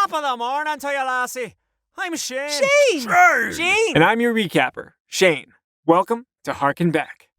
Top of the morning to you, lassie. I'm Shane. Shane! And I'm your recapper, Shane. Welcome to Harken Back.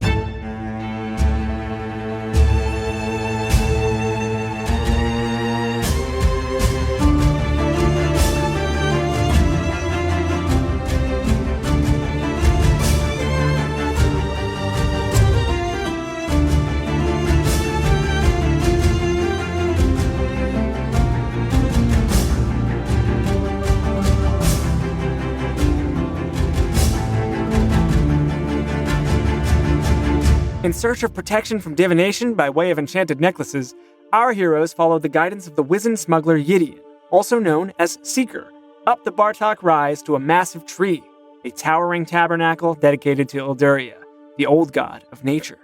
In search of protection from divination by way of enchanted necklaces, our heroes followed the guidance of the wizened smuggler Gideon, also known as Seeker, up the Bartok Rise to a massive tree, a towering tabernacle dedicated to Elduria, the old god of nature.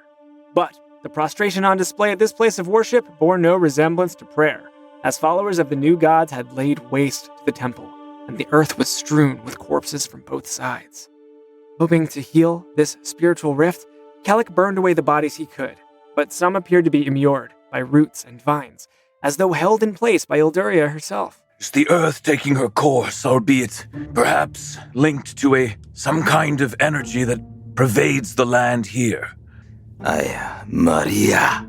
But the prostration on display at this place of worship bore no resemblance to prayer, as followers of the new gods had laid waste to the temple, and the earth was strewn with corpses from both sides. Hoping to heal this spiritual rift, Kellic burned away the bodies he could, but some appeared to be immured by roots and vines, as though held in place by Elduria herself. Is the earth taking her course, albeit perhaps linked to some kind of energy that pervades the land here? Maria.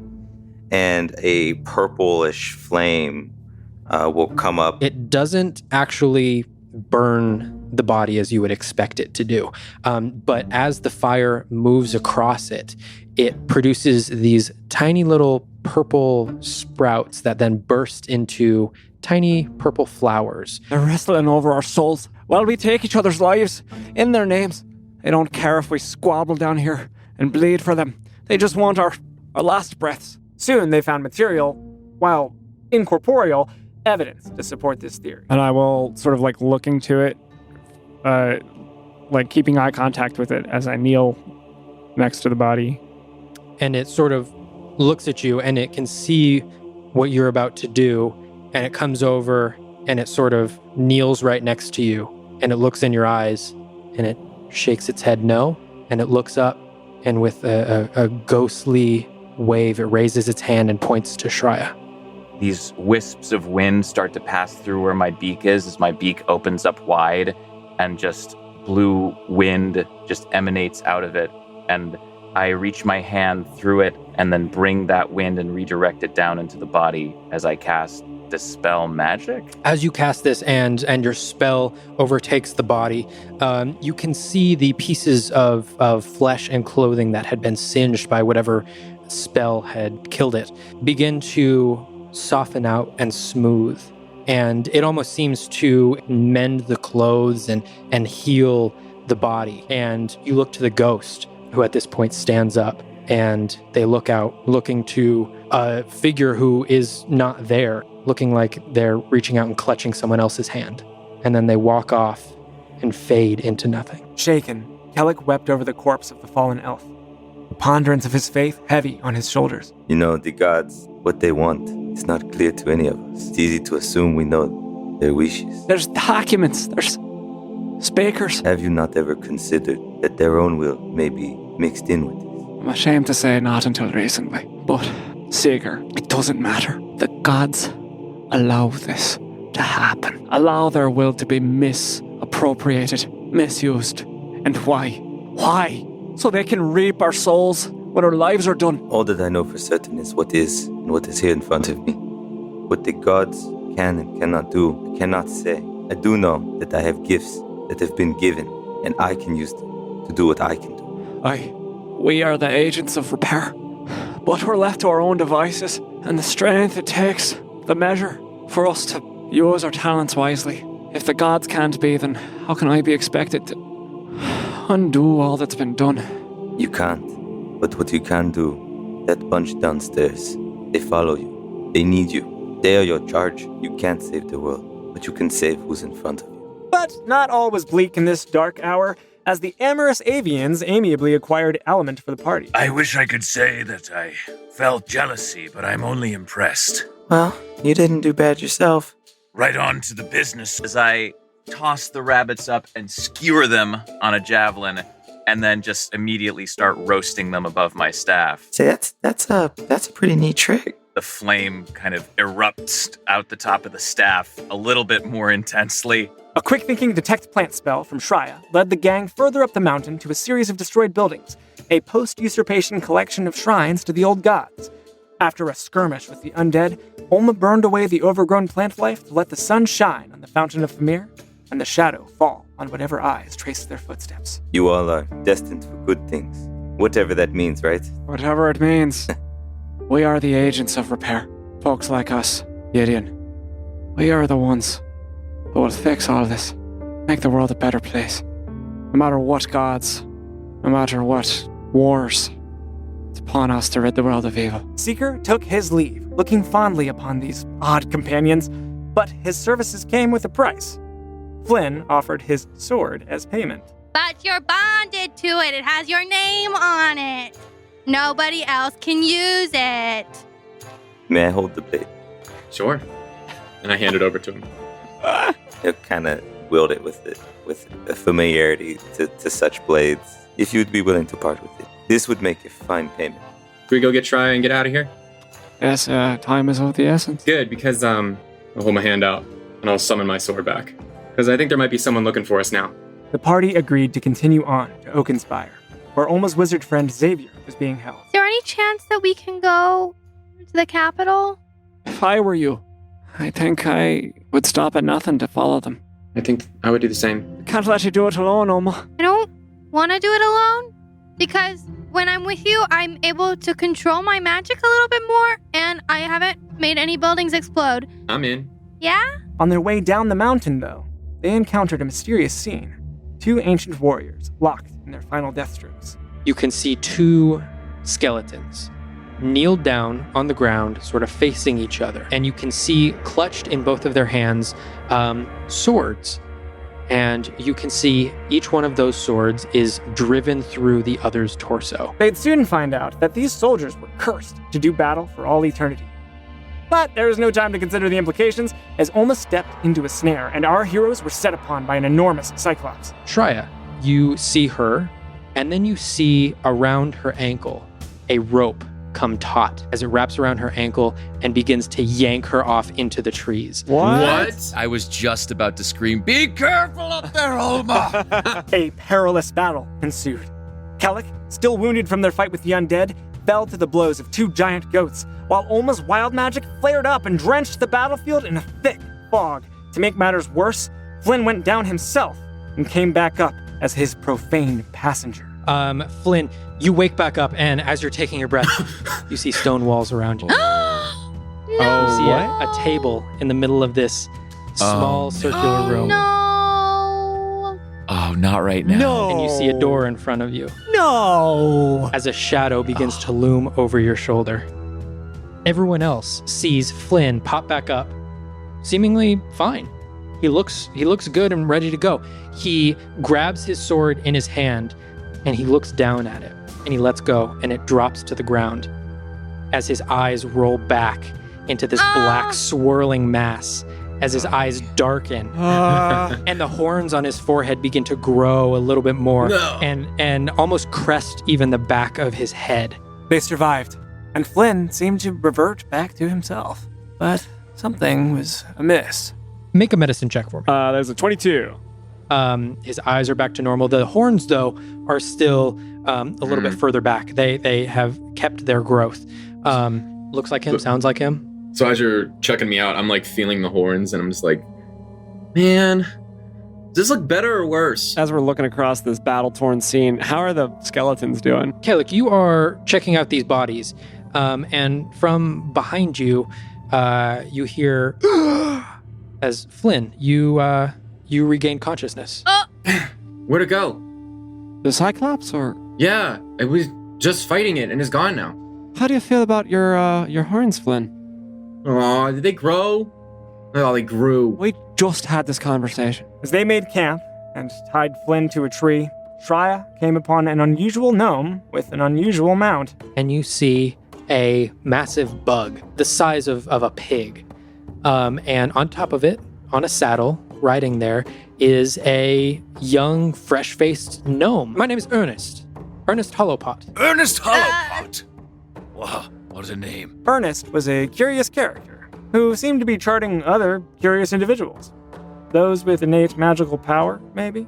And a purplish flame will come up. It doesn't actually burn the body as you would expect it to do. But as the fire moves across it, it produces these tiny little purple sprouts that then burst into tiny purple flowers. They're wrestling over our souls while we take each other's lives in their names. They don't care if we squabble down here and bleed for them. They just want our last breaths. Soon they found material, while incorporeal, evidence to support this theory. And I will sort of looking to it, keeping eye contact with it as I kneel next to the body. And it sort of looks at you and it can see what you're about to do. And it comes over and it sort of kneels right next to you. And it looks in your eyes and it shakes its head no. And it looks up and with a ghostly wave, it raises its hand and points to Shreya. These wisps of wind start to pass through where my beak is as my beak opens up wide and just blue wind just emanates out of it. And I reach my hand through it and then bring that wind and redirect it down into the body as I cast Dispel Magic. As you cast this and your spell overtakes the body, you can see the pieces of flesh and clothing that had been singed by whatever spell had killed it begin to soften out and smooth. And it almost seems to mend the clothes and heal the body. And you look to the ghost, who at this point stands up, and they look out, looking to a figure who is not there, looking like they're reaching out and clutching someone else's hand. And then they walk off and fade into nothing. Shaken, Kellic wept over the corpse of the fallen elf, the ponderance of his faith heavy on his shoulders. You know, the gods, what they want, it's not clear to any of us. It's easy to assume we know their wishes. There's documents, there's speakers. Have you not ever considered that their own will may be mixed in with this? I'm ashamed to say not until recently, but Seeker, it doesn't matter. The gods allow this to happen. Allow their will to be misappropriated, misused. And why? Why? So they can reap our souls when our lives are done. All that I know for certain is what is and what is here in front of me. What the gods can and cannot do, I cannot say. I do know that I have gifts that have been given, and I can use them to do what I can do. We are the agents of repair, but we're left to our own devices, and the strength it takes, the measure, for us to use our talents wisely. If the gods can't be, then how can I be expected to undo all that's been done? You can't. But what you can do, that bunch downstairs, they follow you. They need you. They are your charge. You can't save the world, but you can save who's in front of you. But not all was bleak in this dark hour, as the amorous avians amiably acquired element for the party. I wish I could say that I felt jealousy, but I'm only impressed. Well, you didn't do bad yourself. Right on to the business. As I toss the rabbits up and skewer them on a javelin, and then just immediately start roasting them above my staff. Say, that's a pretty neat trick. the flame kind of erupts out the top of the staff a little bit more intensely. A quick-thinking detect plant spell from Shreya led the gang further up the mountain to a series of destroyed buildings, a post-usurpation collection of shrines to the old gods. After a skirmish with the undead, Olma burned away the overgrown plant life to let the sun shine on the Fountain of Famir and the shadow fall on whatever eyes traced their footsteps. You all are destined for good things. Whatever that means, right? Whatever it means. We are the agents of repair. Folks like us, Gideon. We are the ones who will fix all this. Make the world a better place. No matter what gods, no matter what wars, it's upon us to rid the world of evil. Seeker took his leave, looking fondly upon these odd companions, but his services came with a price. Flynn offered his sword as payment. But you're bonded to it. It has your name on it. Nobody else can use it. May I hold the blade? Sure. And I hand it over to him. He'll kind of wield it with a familiarity to such blades. If you'd be willing to part with it, this would make a fine payment. Can we go get Shreya and get out of here? Yes, time is of the essence. Good, because I'll hold my hand out and I'll summon my sword back. Because I think there might be someone looking for us now. The party agreed to continue on to Oakenspire, where Olma's wizard friend Xavier was being held. Is there any chance that we can go to the capital? If I were you, I think I would stop at nothing to follow them. I think I would do the same. Can't let you do it alone, Olma. I don't want to do it alone because when I'm with you, I'm able to control my magic a little bit more, and I haven't made any buildings explode. I'm in. Yeah? On their way down the mountain, though, they encountered a mysterious scene. 2 ancient warriors locked in their final death strokes. You can see 2 skeletons kneeled down on the ground, sort of facing each other. And you can see clutched in both of their hands swords. And you can see each one of those swords is driven through the other's torso. They'd soon find out that these soldiers were cursed to do battle for all eternity. But there was no time to consider the implications, as Olma stepped into a snare, and our heroes were set upon by an enormous cyclops. Shreya, you see her, and then you see around her ankle a rope come taut as it wraps around her ankle and begins to yank her off into the trees. What? I was just about to scream, "Be careful up there, Olma!" A perilous battle ensued. Kellic, still wounded from their fight with the undead, fell to the blows of 2 giant goats, while Olma's wild magic flared up and drenched the battlefield in a thick fog. To make matters worse, Flynn went down himself and came back up as his profane passenger. Flynn, you wake back up, and as you're taking your breath, you see stone walls around you. You see a table in the middle of this small circular room. No. Oh, not right now. And you see a door in front of you. No! As a shadow begins to loom over your shoulder. Everyone else sees Flynn pop back up, seemingly fine. He looks good and ready to go. He grabs his sword in his hand, and he looks down at it, and he lets go, and it drops to the ground as his eyes roll back into this black swirling mass, as his eyes darken, and the horns on his forehead begin to grow a little bit more, and almost crest even the back of his head. They survived, and Flynn seemed to revert back to himself. But something was amiss. Make a medicine check for me. There's a 22. His eyes are back to normal. The horns, though, are still a little bit further back. They have kept their growth. Looks like him, sounds like him. So as you're checking me out, I'm like feeling the horns and I'm just like, man, does this look better or worse? As we're looking across this battle-torn scene, how are the skeletons doing? Kellic, you are checking out these bodies, and from behind you, you hear as Flynn, you regain consciousness. Where'd it go? The Cyclops, or? Yeah, I was just fighting it and it's gone now. How do you feel about your horns, Flynn? Aw, did they grow? Oh, they grew. We just had this conversation. As they made camp and tied Flynn to a tree, Shreya came upon an unusual gnome with an unusual mount. And you see a massive bug, the size of a pig. And on top of it, on a saddle, riding there, is a young, fresh-faced gnome. My name is Ernest. Ernest Hollowpot. Ernest Hollowpot! Wow. What a name. Ernest was a curious character who seemed to be charting other curious individuals. Those with innate magical power, maybe?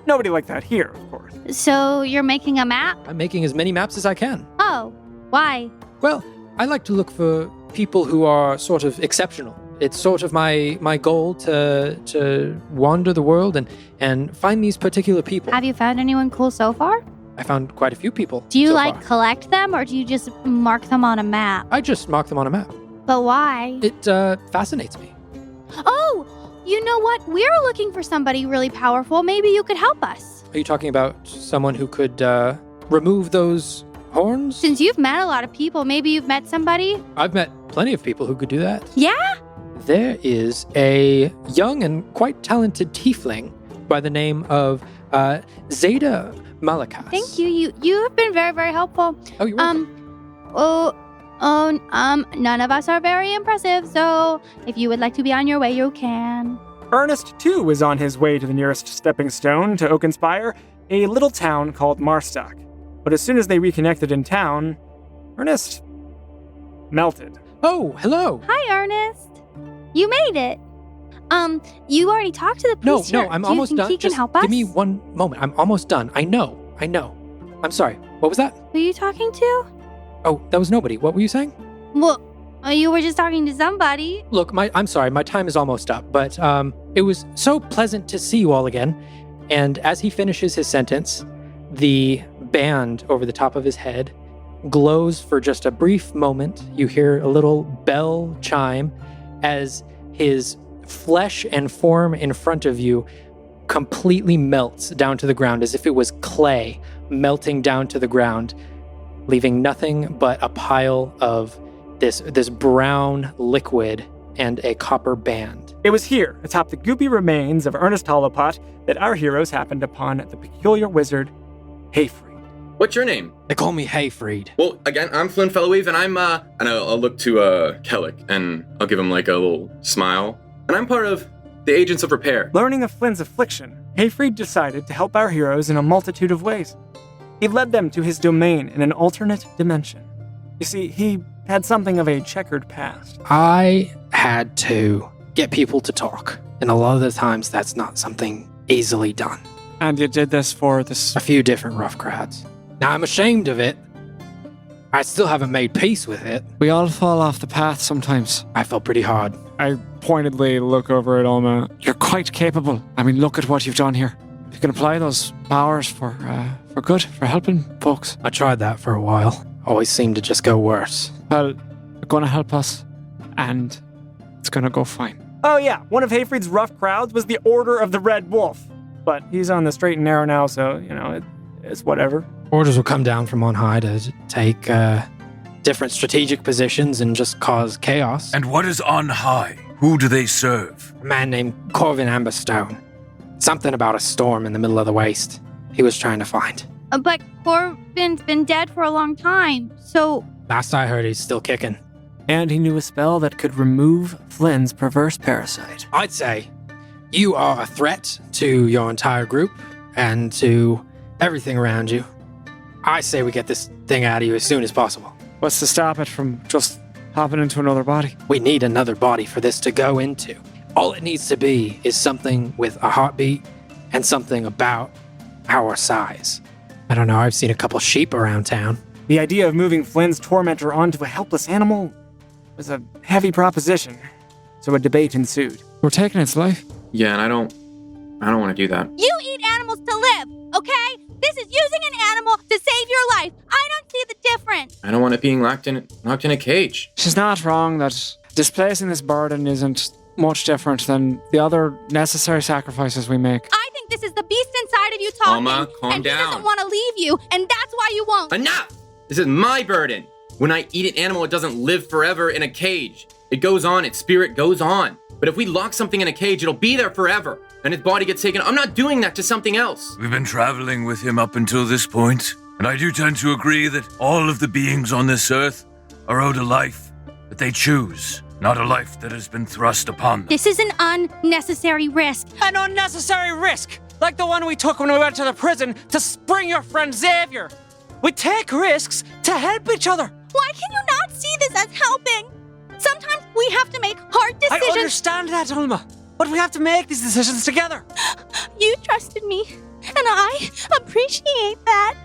Nobody like that here, of course. So you're making a map? I'm making as many maps as I can. Oh, why? Well, I like to look for people who are sort of exceptional. It's sort of my goal to wander the world and find these particular people. Have you found anyone cool so far? I found quite a few people. Do you so like far. collect them or do you just mark them on a map? I just mark them on a map. But why? It fascinates me. Oh, you know what? We're looking for somebody really powerful. Maybe you could help us. Are you talking about someone who could remove those horns? Since you've met a lot of people, maybe you've met somebody? I've met plenty of people who could do that. Yeah? There is a young and quite talented tiefling by the name of Zeta Malakas. Thank you. You have been very, very helpful. Oh, you're welcome. None of us are very impressive, so if you would like to be on your way, you can. Ernest, too, was on his way to the nearest stepping stone to Oakenspire, a little town called Marstock. But as soon as they reconnected in town, Ernest melted. Oh, hello. Hi, Ernest. You made it. You already talked to the priest. No, I'm almost done. He can Just help us? give me one moment. I'm almost done. I know. I'm sorry. What was that? Who are you talking to? Oh, that was nobody. What were you saying? Well, you were just talking to somebody. Look, I'm sorry. My time is almost up. But it was so pleasant to see you all again. And as he finishes his sentence, the band over the top of his head glows for just a brief moment. You hear a little bell chime as his flesh and form in front of you completely melts down to the ground as if it was clay melting down to the ground, leaving nothing but a pile of this brown liquid and a copper band. It was here, atop the goopy remains of Ernest Hollowpot, that our heroes happened upon the peculiar wizard, Hayfried. What's your name? They call me Hayfried. Well, again, I'm Flynn Fellowweave, and I'll look to Kellic, and I'll give him like a little smile. And I'm part of the Agents of Repair. Learning of Flynn's affliction, Hayfried decided to help our heroes in a multitude of ways. He led them to his domain in an alternate dimension. You see, he had something of a checkered past. I had to get people to talk, and a lot of the times that's not something easily done. And you did this for this. A few different rough crowds. Now, I'm ashamed of it. I still haven't made peace with it. We all fall off the path sometimes. I felt pretty hard. I pointedly look over at Alma. You're quite capable. I mean, look at what you've done here. You can apply those powers for good, for helping folks. I tried that for a while. Always seemed to just go worse. Well, you're going to help us, and it's going to go fine. Oh yeah, one of Hayfried's rough crowds was the Order of the Red Wolf. But he's on the straight and narrow now, so, it's whatever. Orders will come down from on high to take different strategic positions and just cause chaos. And what is on high? Who do they serve? A man named Corvin Amberstone. Something about a storm in the middle of the waste he was trying to find. But Corbin's been dead for a long time, so... Last I heard, he's still kicking. And he knew a spell that could remove Flynn's perverse parasite. I'd say you are a threat to your entire group and to everything around you. I say we get this thing out of you as soon as possible. What's to stop it from just hopping into another body? We need another body for this to go into. All it needs to be is something with a heartbeat and something about our size. I don't know, I've seen a couple sheep around town. The idea of moving Flynn's tormentor onto a helpless animal was a heavy proposition, so a debate ensued. We're taking its life. Yeah, and I don't want to do that. You eat animals to live, okay? This is using an animal to save your life. I don't see the difference. I don't want it being locked in a cage. She's not wrong that displacing this burden isn't much different than the other necessary sacrifices we make. I think this is the beast inside of you talking. Alma, calm and down. he doesn't want to leave you, and that's why you won't. Enough! This is my burden. When I eat an animal, it doesn't live forever in a cage. It goes on, its spirit goes on. But if we lock something in a cage, it'll be there forever. And its body gets taken. I'm not doing that to something else. We've been traveling with him up until this point, and I do tend to agree that all of the beings on this earth are owed a life that they choose, not a life that has been thrust upon them. This is an unnecessary risk. An unnecessary risk, like the one we took when we went to the prison to spring your friend Xavier. We take risks to help each other. Why can you not see this as helping? Sometimes we have to make hard decisions. I understand that, Ulma. But we have to make these decisions together. You trusted me, and I appreciate that.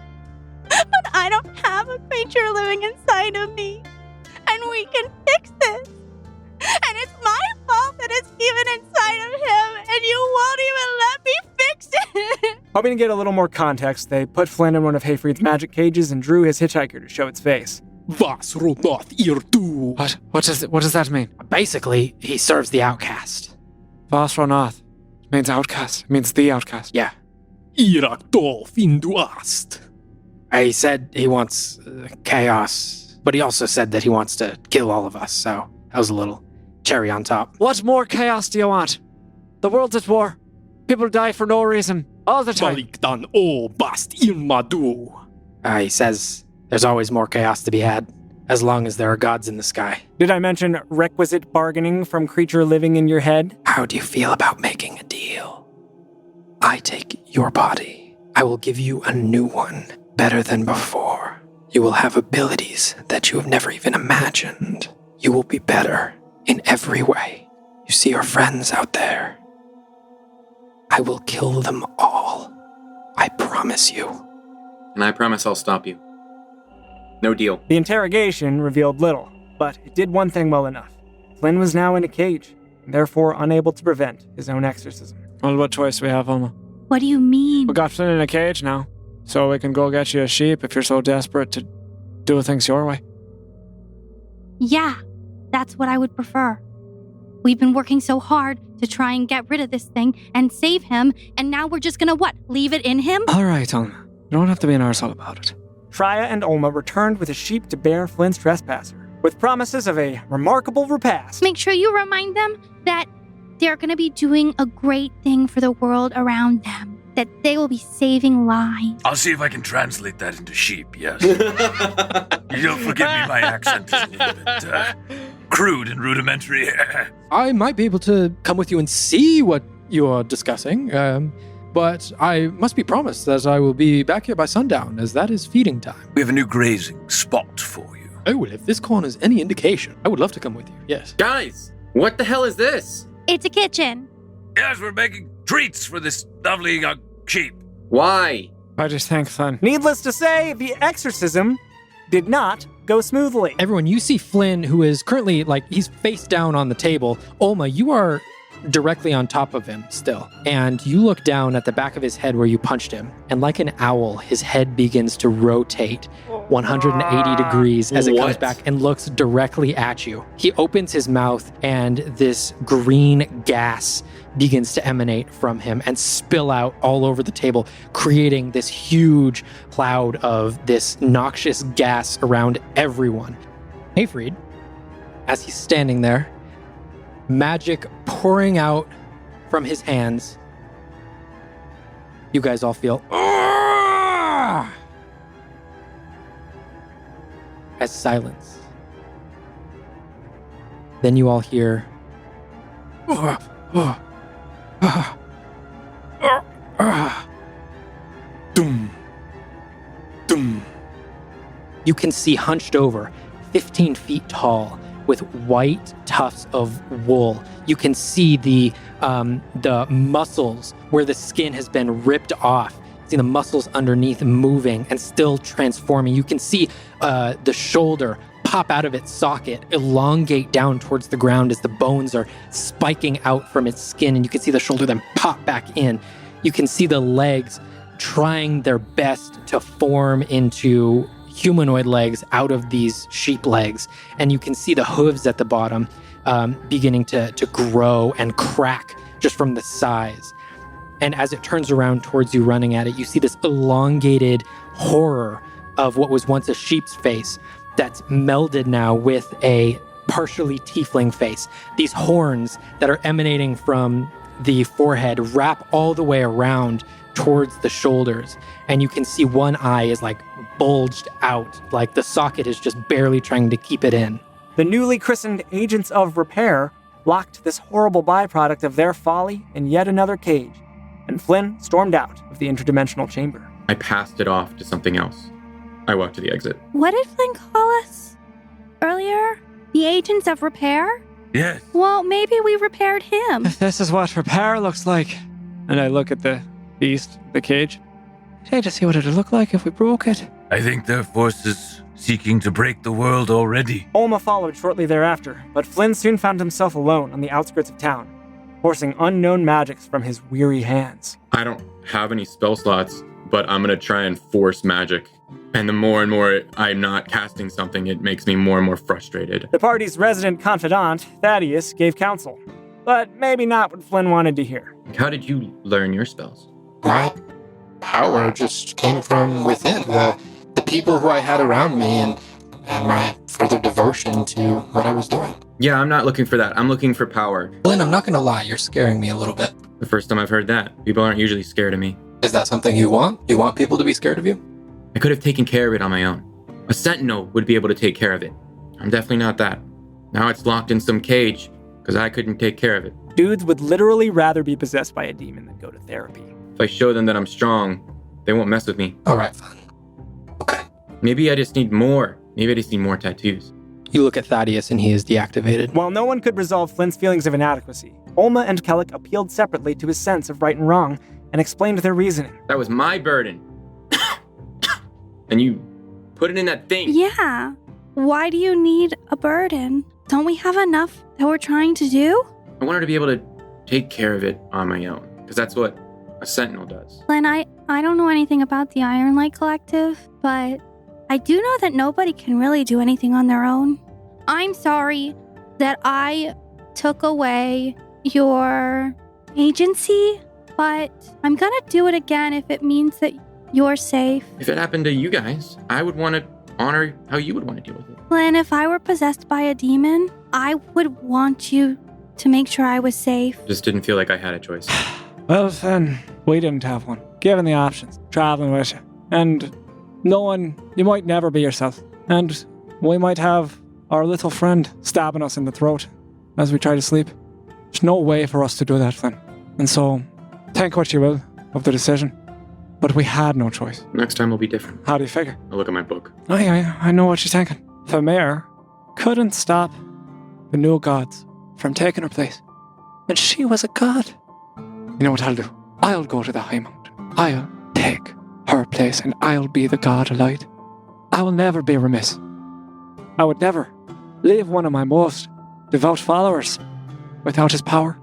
But I don't have a creature living inside of me. And we can fix this. And it's my fault that it's even inside of him, and you won't even let me fix it. Hoping to get a little more context, they put Flynn in one of Hayfried's magic cages and drew his hitchhiker to show its face. Was ronoth irdu. What does that mean? Basically, he serves the outcast. Vasronath means outcast. It means the outcast. Yeah. Irakdolf induast. He said he wants chaos, but he also said that he wants to kill all of us, so that was a little cherry on top. What more chaos do you want? The world's at war. People die for no reason, all the time. Balikdan o bast irmadu. He says there's always more chaos to be had, as long as there are gods in the sky. Did I mention requisite bargaining from creature living in your head? How do you feel about making a deal? I take your body. I will give you a new one, better than before. You will have abilities that you have never even imagined. You will be better in every way. You see your friends out there. I will kill them all. I promise you. And I promise I'll stop you. No deal. The interrogation revealed little, but it did one thing well enough. Flynn was now in a cage, and therefore unable to prevent his own exorcism. Well, what choice do we have, Ulma? What do you mean? We got Flynn in a cage now, so we can go get you a sheep if you're so desperate to do things your way. Yeah, that's what I would prefer. We've been working so hard to try and get rid of this thing and save him, and now we're just gonna, leave it in him? All right, Ulma. You don't have to be an arsehole about it. Shreya and Ulma returned with a sheep to bear Flynn's trespasser, with promises of a remarkable repast. Make sure you remind them that they're gonna be doing a great thing for the world around them, that they will be saving lives. I'll see if I can translate that into sheep, yes. You'll forgive me, my accent is a little bit crude and rudimentary. I might be able to come with you and see what you're discussing, but I must be promised that I will be back here by sundown, as that is feeding time. We have a new grazing spot for you. Oh, well, if this corn is any indication, I would love to come with you, yes. Guys, what the hell is this? It's a kitchen. Yes, we're making treats for this lovely sheep. Why? I just think, Flynn. Needless to say, the exorcism did not go smoothly. Everyone, you see Flynn, who is currently, he's face down on the table. Ulma, you are directly on top of him still. And you look down at the back of his head where you punched him, and like an owl, his head begins to rotate 180 degrees as it comes back and looks directly at you. He opens his mouth, and this green gas begins to emanate from him and spill out all over the table, creating this huge cloud of this noxious gas around everyone. Hayfried, as he's standing there, magic pouring out from his hands, you guys all feel as silence. Then you all hear Dum. Dum. You can see hunched over, 15 feet tall, with white tufts of wool. You can see the muscles where the skin has been ripped off. You see the muscles underneath moving and still transforming. You can see the shoulder pop out of its socket, elongate down towards the ground as the bones are spiking out from its skin, and you can see the shoulder then pop back in. You can see the legs trying their best to form into humanoid legs out of these sheep legs, and you can see the hooves at the bottom beginning to grow and crack just from the size. And as it turns around towards you, running at it, you see this elongated horror of what was once a sheep's face that's melded now with a partially tiefling face. These horns that are emanating from the forehead wrap all the way around towards the shoulders, and you can see one eye is bulged out, like the socket is just barely trying to keep it in. The newly christened Agents of Repair locked this horrible byproduct of their folly in yet another cage, and Flynn stormed out of the interdimensional chamber. I passed it off to something else. I walked to the exit. What did Flynn call us? earlier? The agents of repair? Yes. Well, maybe we repaired him. If this is what repair looks like, and I look at the beast, the cage, I'd hate to see what it'd look like if we broke it. I think their forces seeking to break the world already. Olma followed shortly thereafter, but Flynn soon found himself alone on the outskirts of town, forcing unknown magics from his weary hands. I don't have any spell slots, but I'm going to try and force magic. And the more and more I'm not casting something, it makes me more and more frustrated. The party's resident confidant, Thaddeus, gave counsel, but maybe not what Flynn wanted to hear. How did you learn your spells? My power just came from within. The people who I had around me and my further devotion to what I was doing. Yeah, I'm not looking for that. I'm looking for power. Flynn, I'm not going to lie. You're scaring me a little bit. The first time I've heard that. People aren't usually scared of me. Is that something you want? You want people to be scared of you? I could have taken care of it on my own. A sentinel would be able to take care of it. I'm definitely not that. Now it's locked in some cage because I couldn't take care of it. Dudes would literally rather be possessed by a demon than go to therapy. If I show them that I'm strong, they won't mess with me. All right, fine. Okay. Maybe I just need more. Maybe I just need more tattoos. You look at Thaddeus and he is deactivated. While no one could resolve Flynn's feelings of inadequacy, Olma and Kellic appealed separately to his sense of right and wrong and explained their reasoning. That was my burden. And you put it in that thing. Yeah. Why do you need a burden? Don't we have enough that we're trying to do? I want her to be able to take care of it on my own, because that's what a sentinel does. Flynn, I don't know anything about the Ironlight Collective, but I do know that nobody can really do anything on their own. I'm sorry that I took away your agency, but I'm gonna do it again if it means that you're safe. If it happened to you guys, I would want to honor how you would want to deal with it. Flynn, if I were possessed by a demon, I would want you to make sure I was safe. Just didn't feel like I had a choice. Well, then, we didn't have one. Given the options, traveling with you, and knowing you might never be yourself, and we might have our little friend stabbing us in the throat as we try to sleep. There's no way for us to do that, Flynn. And so, think what you will of the decision, but we had no choice. Next time will be different. How do you figure? I'll look at my book. I know what you're thinking. The mayor couldn't stop the new gods from taking her place, and she was a god. You know what I'll do? I'll go to the High Mountain. I'll take her place, and I'll be the god of light. I will never be remiss. I would never leave one of my most devout followers without his power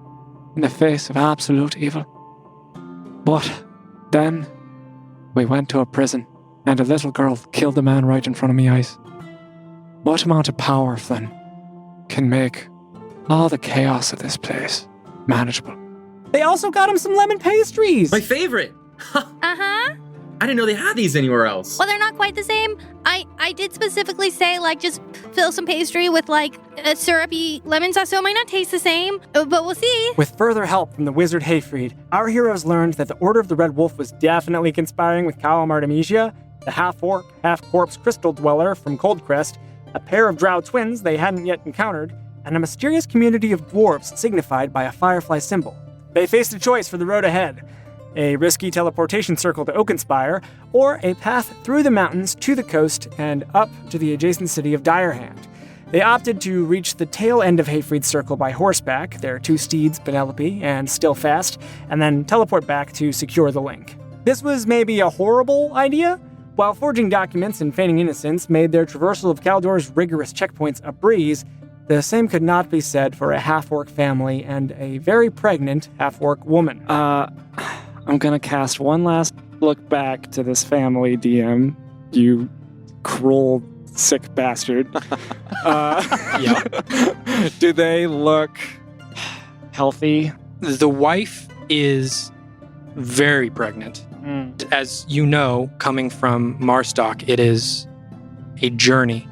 in the face of absolute evil. But then we went to a prison, and a little girl killed the man right in front of my eyes. What amount of power, Flynn, can make all the chaos of this place manageable? They also got him some lemon pastries! My favorite! Uh-huh. I didn't know they had these anywhere else. Well, they're not quite the same. I did specifically say, just fill some pastry with, a syrupy lemon sauce, so it might not taste the same, but we'll see. With further help from the wizard Hayfried, our heroes learned that the Order of the Red Wolf was definitely conspiring with Callum Artemisia, the half-orc, half-corpse crystal dweller from Coldcrest, a pair of drow twins they hadn't yet encountered, and a mysterious community of dwarves signified by a firefly symbol. They faced a choice for the road ahead: a risky teleportation circle to Oakenspire, or a path through the mountains to the coast and up to the adjacent city of Direhand. They opted to reach the tail end of Hayfried's circle by horseback, their two steeds, Penelope and Stillfast, and then teleport back to secure the link. This was maybe a horrible idea? While forging documents and feigning innocence made their traversal of Caldor's rigorous checkpoints a breeze, the same could not be said for a half-orc family and a very pregnant half-orc woman. I'm gonna cast one last look back to this family, DM. You cruel, sick bastard. Yeah. Do they look healthy? The wife is very pregnant. As you know, coming from Marstock, it is a journey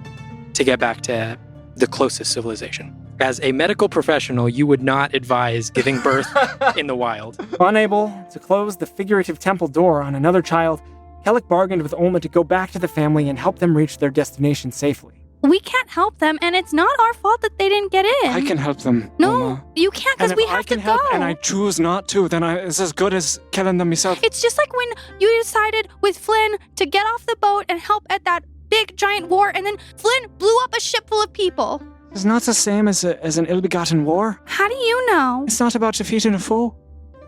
to get back to the closest civilization. As a medical professional, you would not advise giving birth in the wild. Unable to close the figurative temple door on another child, Kellic bargained with Olma to go back to the family and help them reach their destination safely. We can't help them, and it's not our fault that they didn't get in. I can help them. No, Olma. you can't, because we have to go. And I choose not to, then it's as good as killing them myself. It's just like when you decided with Flynn to get off the boat and help at that big giant war, and then Flynn blew up a ship full of people. It's not the same as an ill-begotten war. How do you know? It's not about defeating a foe.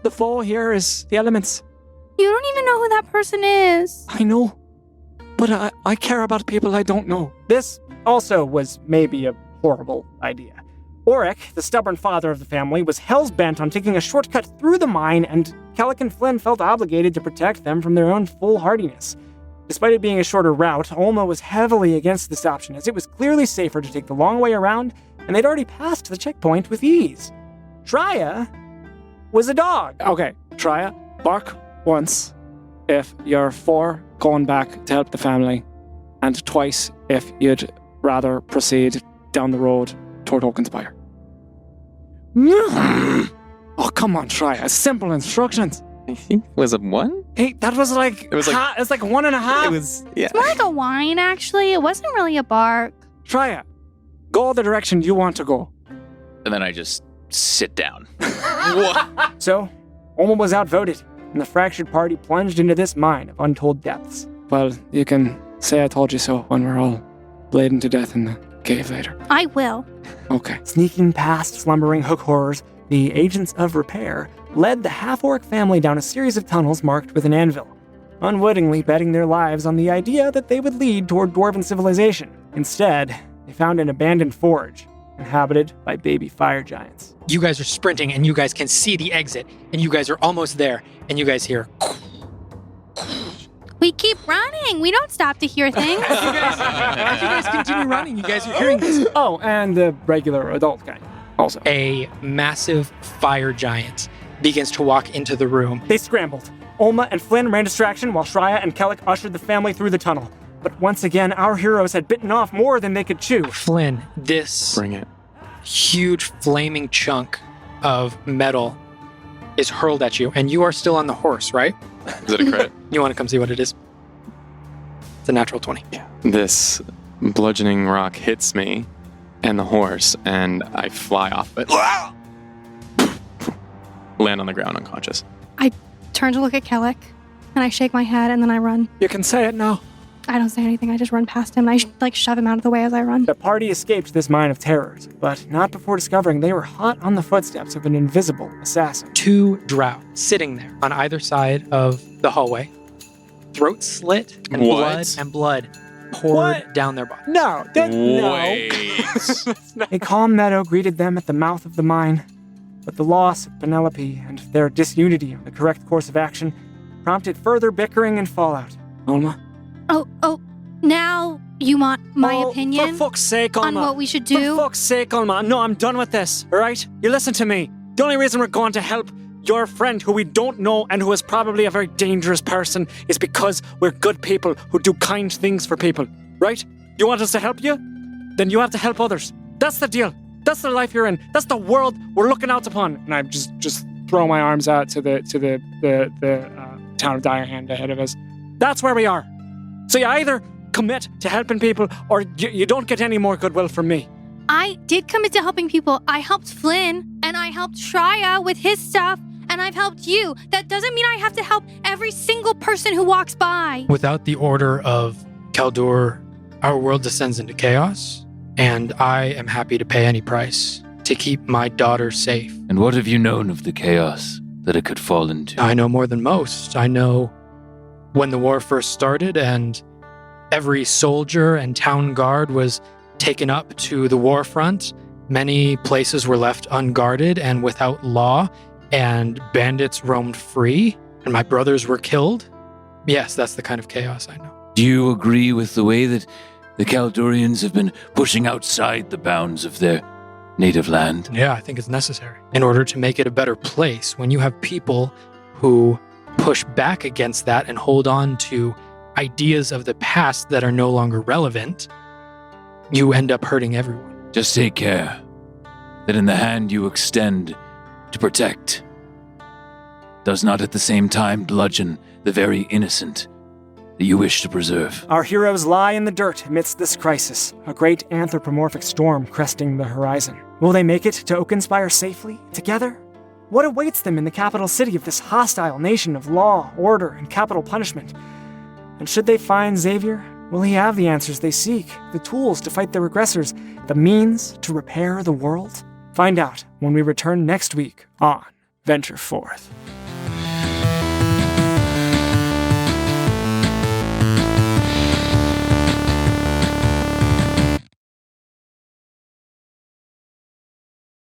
The foe here is the elements. You don't even know who that person is. I know. But I care about people I don't know. This also was maybe a horrible idea. Oric, the stubborn father of the family, was hell's-bent on taking a shortcut through the mine, and Kellic and Flynn felt obligated to protect them from their own foolhardiness. Despite it being a shorter route, Olma was heavily against this option, as it was clearly safer to take the long way around, and they'd already passed the checkpoint with ease. Trya was a dog. Okay, Trya, bark once if you're for going back to help the family, and twice if you'd rather proceed down the road toward Oakenspire. Oh, come on, Trya. Simple instructions. I think it was a 1? Hey, that was like... It was like... it's like 1.5. It was... Yeah. It's more like a whine, actually. It wasn't really a bark. Trya, go the direction you want to go. And then I just sit down. So, Olma was outvoted, and the fractured party plunged into this mine of untold depths. Well, you can say I told you so when we're all blading to death in the cave later. I will. Okay. Sneaking past slumbering hook horrors, the agents of repair led the half-orc family down a series of tunnels marked with an anvil, unwittingly betting their lives on the idea that they would lead toward dwarven civilization. Instead, they found an abandoned forge, inhabited by baby fire giants. You guys are sprinting, and you guys can see the exit, and you guys are almost there, and you guys hear... We keep running. We don't stop to hear things. As you guys continue running, you guys are hearing this. Oh, and the regular adult guy also. A massive fire giant begins to walk into the room. They scrambled. Olma and Flynn ran distraction while Trya and Kellic ushered the family through the tunnel. But once again, our heroes had bitten off more than they could chew. Flynn, this Bring it. huge flaming chunk of metal is hurled at you, and you are still on the horse, right? Is it a crit? You want to come see what it is? It's a natural 20. Yeah. This bludgeoning rock hits me and the horse, and I fly off it. Land on the ground unconscious. I turn to look at Kellic, and I shake my head, and then I run. You can say it now. I don't say anything. I just run past him, and I shove him out of the way as I run. The party escaped this mine of terrors, but not before discovering they were hot on the footsteps of an invisible assassin. 2 drow sitting there on either side of the hallway, throat slit and What? blood poured What? down their body. No. A calm meadow greeted them at the mouth of the mine, but the loss of Penelope and their disunity on the correct course of action prompted further bickering and fallout. Olma? Oh, now you want my opinion For fuck's sake, Olma. on what we should do? For fuck's sake, Olma. No, I'm done with this, all right? You listen to me. The only reason we're going to help your friend who we don't know and who is probably a very dangerous person is because we're good people who do kind things for people, right? You want us to help you? Then you have to help others. That's the deal. That's the life you're in. That's the world we're looking out upon. And I just throw my arms out to the town of Direhand ahead of us. That's where we are. So you either commit to helping people or you don't get any more goodwill from me. I did commit to helping people. I helped Flynn, and I helped Trya with his stuff, and I've helped you. That doesn't mean I have to help every single person who walks by. Without the order of Kaldur, our world descends into chaos, and I am happy to pay any price to keep my daughter safe. And what have you known of the chaos that it could fall into? I know more than most. I know when the war first started and every soldier and town guard was taken up to the war front. Many places were left unguarded and without law, and bandits roamed free, and my brothers were killed. Yes, that's the kind of chaos I know. Do you agree with the way that the Kaldurians have been pushing outside the bounds of their native land? Yeah, I think it's necessary. In order to make it a better place, when you have people who push back against that and hold on to ideas of the past that are no longer relevant, you end up hurting everyone. Just take care that in the hand you extend to protect does not at the same time bludgeon the very innocent that you wish to preserve. Our heroes lie in the dirt amidst this crisis, a great anthropomorphic storm cresting the horizon. Will they make it to Oakenspire safely, together? What awaits them in the capital city of this hostile nation of law, order, and capital punishment? And should they find Xavier, Will he have the answers they seek, the tools to fight the regressors, the means to repair the world? Find out when we return next week on Venture Forth.